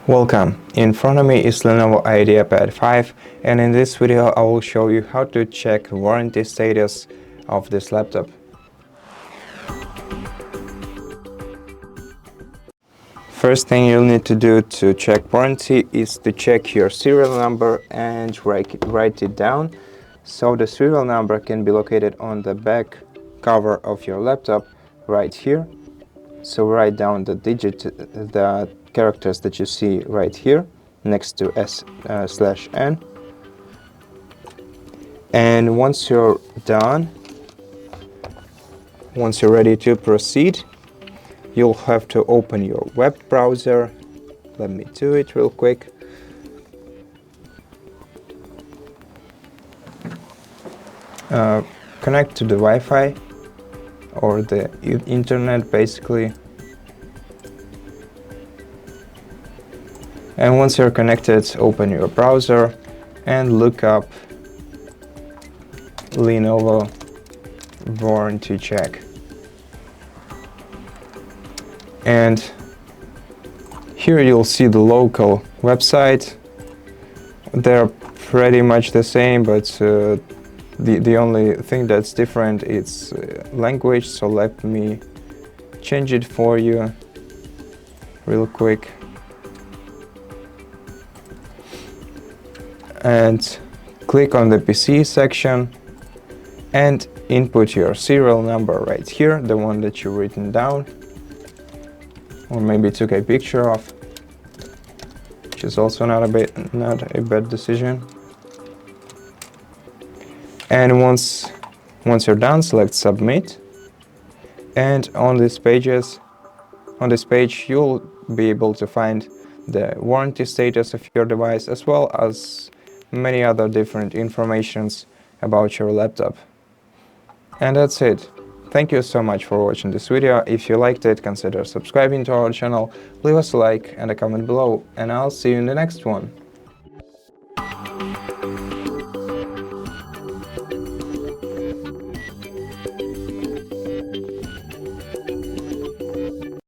Welcome. In front of me is LENOVO IdeaPad 5, and in this video I will show you how to check warranty status of this laptop. First thing you'll need to do to check warranty is to check your serial number and write it down. So the serial number can be located on the back cover of your laptop right here. So write down the characters that you see right here next to S/N. And once you're done, once you're ready to proceed, you'll have to open your web browser. Let me do it real quick. Connect to the Wi-Fi or the internet basically. And once you're connected, open your browser and look up Lenovo warranty check. And here you'll see the local website. They're pretty much the same, but the only thing that's different is language. So let me change it for you real quick. And click on the PC section and input your serial number right here, the one that you've written down or maybe took a picture of, which is also not a bad decision. And once you're done, select submit, and on this page you'll be able to find the warranty status of your device as well as many other different informations about your laptop. And that's it. Thank you so much for watching this video. If you liked it, consider subscribing to our channel, leave us a like and a comment below, and I'll see you in the next one.